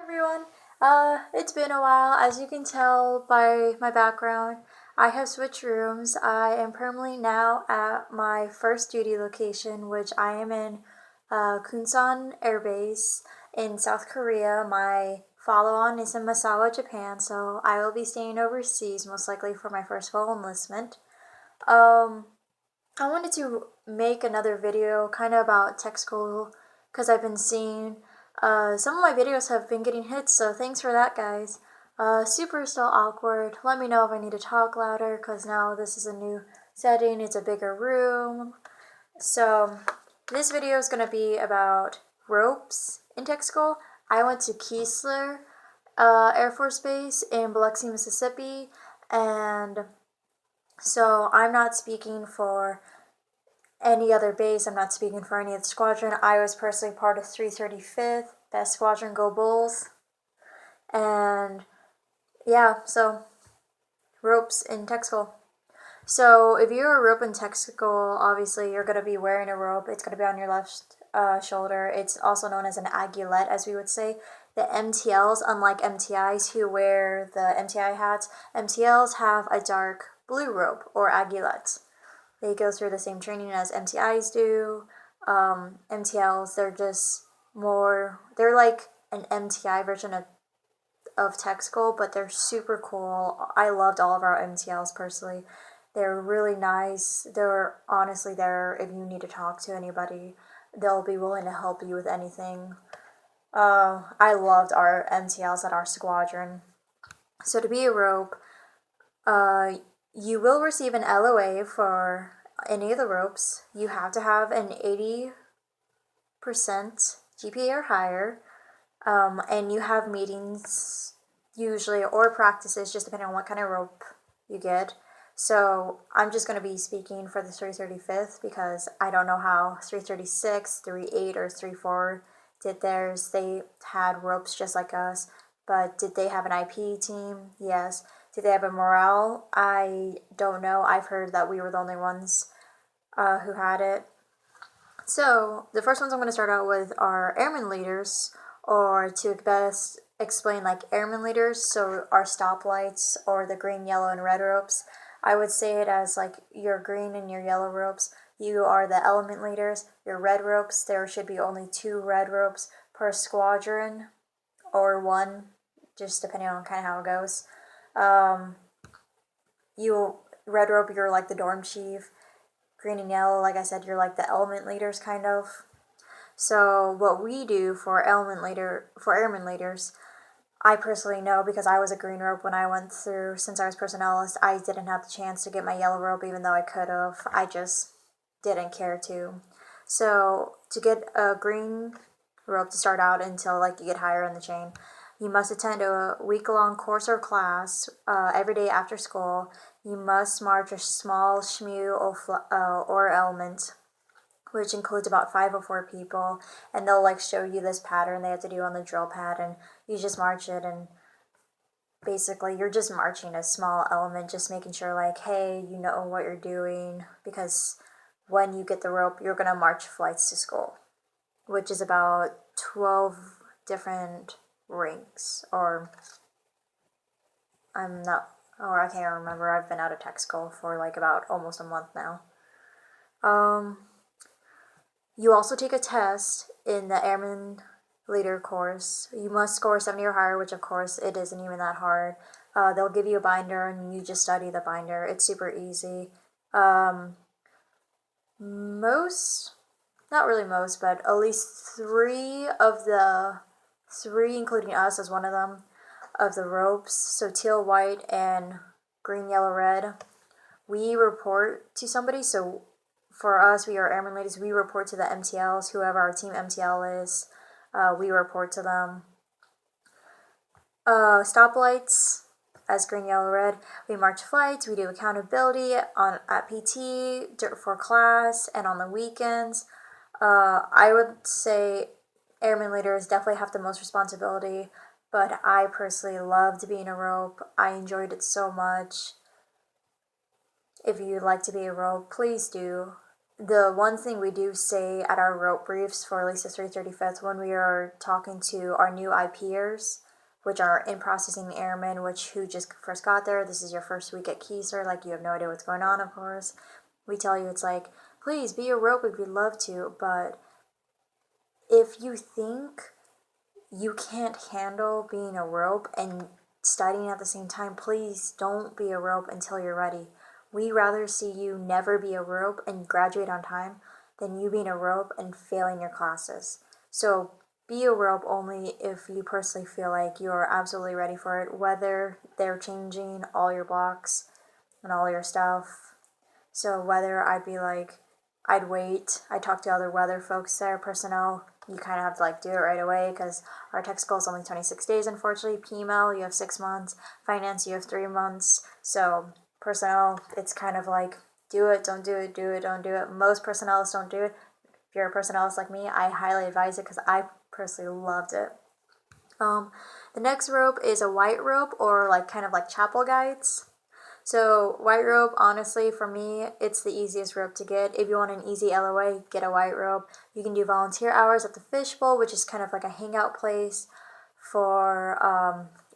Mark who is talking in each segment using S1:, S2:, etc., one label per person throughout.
S1: Everyone. It's been a while. As you can tell by my background, I have switched rooms. I am permanently now at my first duty location, which I am in Kunsan Air Base in South Korea. My follow-on is in Misawa, Japan, so I will be staying overseas most likely for my first full enlistment. Um, I wanted to make another video kind of about tech school because I've been seeing some of my videos have been getting hits, so thanks for that, guys. Super still awkward. Let me know if I need to talk louder because now this is a new setting, it's a bigger room. So, this video is going to be about ropes in tech school. I went to Keesler Air Force Base in Biloxi, Mississippi, and so I'm not speaking for any other base. I'm not speaking for any other squadron. I was personally part of 335th, best squadron, go Bulls. And yeah, so ropes in tech school. So if you're a rope in tech school, obviously you're going to be wearing a rope. It's going to be on your left shoulder. It's also known as an aguilette, as we would say. The MTLs, unlike MTIs who wear the MTI hats, MTLs have a dark blue rope or aguilette. They go through the same training as MTIs do. MTLs, they're just more, they're like an MTI version of tech school, but they're super cool. I loved all of our MTLs personally. They're really nice. They're honestly there if you need to talk to anybody. They'll be willing to help you with anything. I loved our MTLs at our squadron. So to be a rope, you will receive an LOA for any of the ropes. You have to have an 80% GPA or higher, and you have meetings usually or practices just depending on what kind of rope you get. So I'm just going to be speaking for the 335th because I don't know how 336, 38, or 34 did theirs. They had ropes just like us, but did they have an IP team? Yes. Did they have a morale? I don't know. I've heard that we were the only ones who had it. So the first ones I'm going to start out with are Airmen Leaders, or to best explain, like Airmen Leaders, so our stoplights or the green, yellow, and red ropes. I would say it as like your green and your yellow ropes. You are the element leaders. Your red ropes, there should be only 2 red ropes per squadron, or 1, just depending on kind of how it goes. You red rope, you're like the dorm chief. Green and yellow, like I said, you're like the element leaders kind of. So what we do for airmen leaders, I personally know because I was a green rope when I went through. Since I was personnelist, I didn't have the chance to get my yellow rope, even though I could have. I just didn't care to. So to get a green rope to start out until like you get higher in the chain, you must attend a week-long course or class every day after school. You must march a small shmu or element, which includes about 5 or 4 people, and they'll like show you this pattern they have to do on the drill pad, and you just march it, and basically you're just marching a small element, just making sure like, hey, you know what you're doing, because when you get the rope, you're gonna march flights to school, which is about 12 different ranks, or I can't remember. I've been out of tech school for like about almost a month now. You also take a test in the Airman Leader course. You must score 70 or higher, which of course it isn't even that hard. They'll give you a binder and you just study the binder. It's super easy. Not really most, but at least 3 of the 3, including us as one of them, of the ropes, so teal, white, and green, yellow, red, we report to somebody. So for us, we are Airmen Ladies, we report to the MTLs, whoever our team MTL is, we report to them. Stoplights, as green, yellow, red, we march flights, we do accountability at PT for class and on the weekends. I would say Airmen Leaders definitely have the most responsibility, but I personally loved being a rope. I enjoyed it so much. If you'd like to be a rope, please do. the one thing we do say at our rope briefs for at least the 335th when we are talking to our new IPers, which are in processing airmen, who just first got there, this is your first week at Keyser, like you have no idea what's going on, of course. We tell you it's like, please be a rope if you'd love to, but if you think you can't handle being a rope and studying at the same time, please don't be a rope until you're ready. We rather see you never be a rope and graduate on time than you being a rope and failing your classes. So be a rope only if you personally feel like you are absolutely ready for it, whether they're changing all your blocks and all your stuff. So whether I'd be like, I'd wait, I talk to other weather folks there, personnel, you kind of have to like do it right away because our tech school is only 26 days, unfortunately. PML, you have 6 months. Finance, you have 3 months. So personnel, it's kind of like do it, don't do it, do it, don't do it. Most personnelists don't do it. If you're a personnelist like me, I highly advise it because I personally loved it. The next rope is a white rope, or like kind of like chapel guides. So white rope, honestly, for me, it's the easiest rope to get. If you want an easy LOA, get a white rope. You can do volunteer hours at the fishbowl, which is kind of like a hangout place for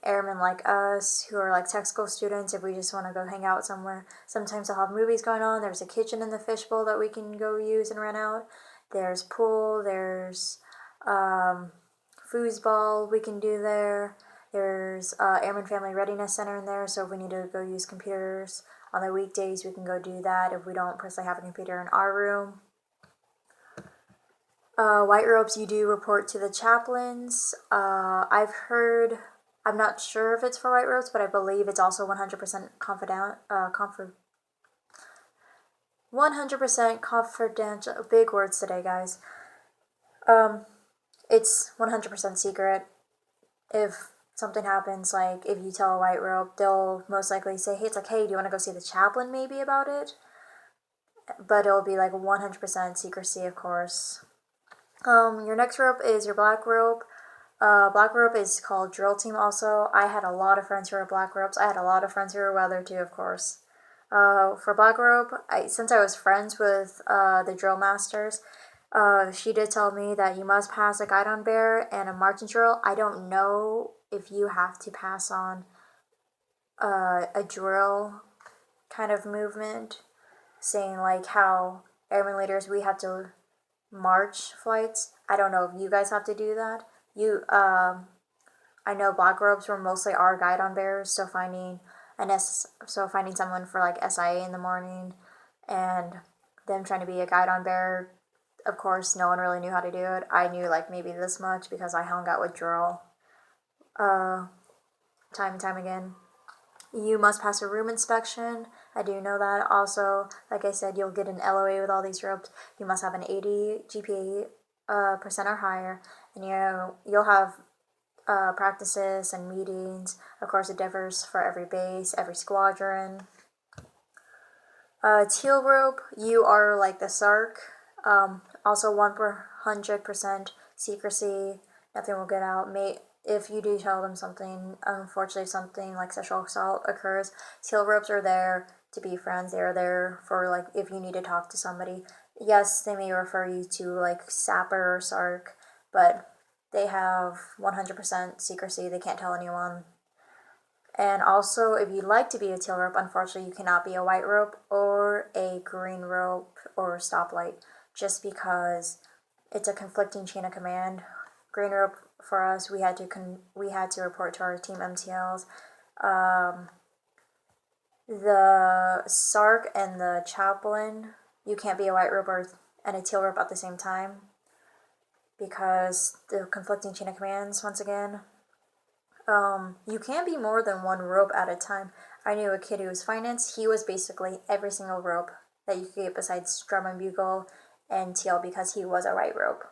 S1: airmen like us who are like tech school students. If we just want to go hang out somewhere, sometimes they'll have movies going on. There's a kitchen in the fishbowl that we can go use and rent out. There's pool. There's foosball we can do there. There's Airman Family Readiness Center in there, so if we need to go use computers on the weekdays, we can go do that if we don't personally have a computer in our room. White ropes, you do report to the chaplains. I've heard, I'm not sure if it's for white ropes, but I believe it's also 100% 100% confidential. Big words today, guys. It's 100% secret. If something happens, like if you tell a white rope, they'll most likely say, hey, it's like, hey, do you want to go see the chaplain maybe about it? But it'll be like 100% secrecy, of course. Your next rope is your black rope. Black rope is called drill team also. I had a lot of friends who were black ropes. I had a lot of friends who were weather too, of course. For black rope, since I was friends with the drill masters, she did tell me that you must pass a guide on bear and a marching drill. I don't know if you have to pass on a drill kind of movement, saying like how Airmen Leaders, we have to march flights. I don't know if you guys have to do that. I know black ropes were mostly our guide on bears, so finding someone for like SIA in the morning and them trying to be a guide on bear. Of course, no one really knew how to do it. I knew like maybe this much because I hung out with drill time and time again. You must pass a room inspection. I do know that. Also, like I said, you'll get an LOA with all these ropes. You must have an 80 GPA percent or higher, and you'll have practices and meetings. Of course, it differs for every base, every squadron. Teal rope, you are like the SARC. Also 100% secrecy. Nothing will get out. If you do tell them something, unfortunately, if something like sexual assault occurs, teal ropes are there to be friends. They are there for like if you need to talk to somebody. Yes, they may refer you to like SAPR or SARC, but they have 100% secrecy. They can't tell anyone. And also, if you'd like to be a teal rope, unfortunately, you cannot be a white rope or a green rope or stoplight, just because it's a conflicting chain of command. Green rope for us, we had to report to our team MTLs. The SARC and the chaplain, you can't be a white rope and a teal rope at the same time because the conflicting chain of commands, once again. You can't be more than one rope at a time. I knew a kid who was finance. He was basically every single rope that you could get besides drum and bugle and teal because he was a white rope.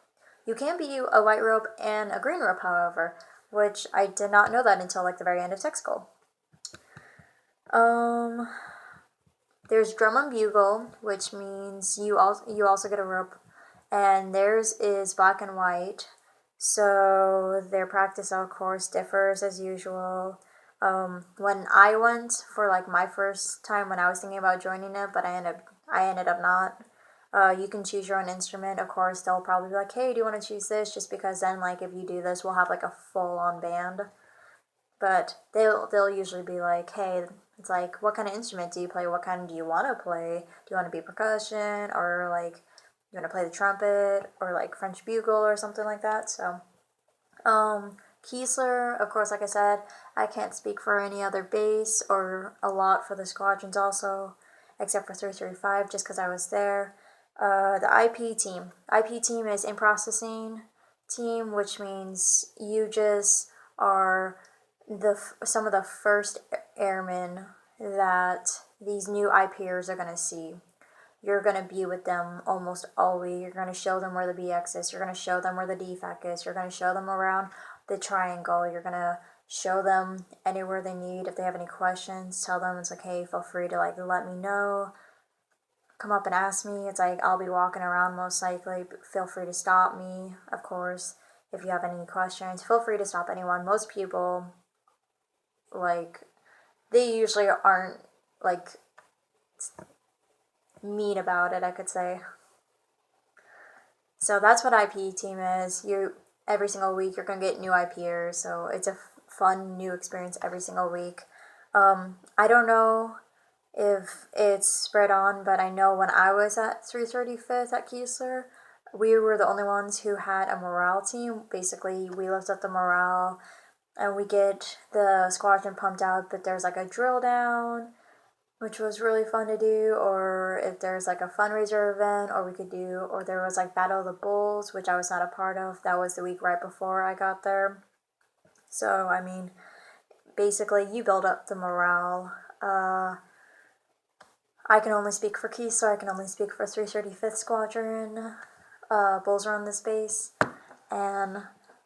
S1: You can be a white rope and a green rope, however, which I did not know that until like the very end of tech school. There's drum and bugle, which means you also get a rope, and theirs is black and white. So their practice, of course, differs as usual. When I went for like my first time when I was thinking about joining it, but I ended up not. You can choose your own instrument. Of course, they'll probably be like, hey, do you want to choose this? Just because then, like, if you do this, we'll have like a full-on band. But they'll usually be like, hey, it's like, what kind of instrument do you play? What kind do you want to play? Do you want to be percussion, or like you want to play the trumpet, or like French bugle or something like that? So, Kiesler, of course, like I said, I can't speak for any other base or a lot for the squadrons also, except for 335, just because I was there. The IP team. IP team is in processing team, which means you just are some of the first airmen that these new IPers are going to see. You're going to be with them almost always. You're going to show them where the BX is. You're going to show them where the DFAC is. You're going to show them around the triangle. You're going to show them anywhere they need. If they have any questions, tell them. It's like, hey, feel free to like let me know. Come up and ask me. It's like, I'll be walking around most likely. Feel free to stop me, of course. If you have any questions, feel free to stop anyone. Most people, like, they usually aren't like mean about it, I could say. So that's what IP team is. You every single week you're gonna get new IPers, so it's a fun new experience every single week. I don't know if it's spread on, but I know when I was at 335th at Kiesler, we were the only ones who had a morale team. Basically, we lift up the morale and we get the squadron pumped out, but there's like a drill down, which was really fun to do, or if there's like a fundraiser event, or there was like Battle of the Bulls, which I was not a part of. That was the week right before I got there. So, I mean, basically, you build up the morale. I can only speak for Kiesler, I can only speak for 335th Squadron. Bulls are on this base. And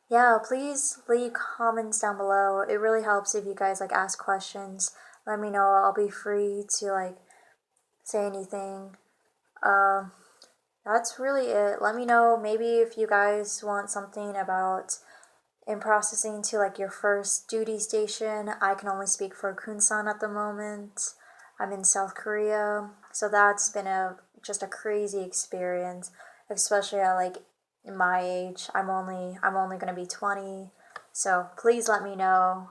S1: yeah, please leave comments down below. It really helps if you guys like ask questions. Let me know. I'll be free to like say anything. That's really it. Let me know maybe if you guys want something about in processing to like your first duty station. I can only speak for Kunsan at the moment. I'm in South Korea, so that's been just a crazy experience, especially at like my age. I'm only gonna be 20, so please let me know.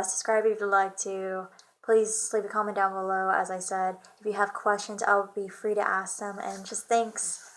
S1: Subscribe if you'd like to. Please leave a comment down below. As I said, if you have questions, I'll be free to ask them. And just thanks.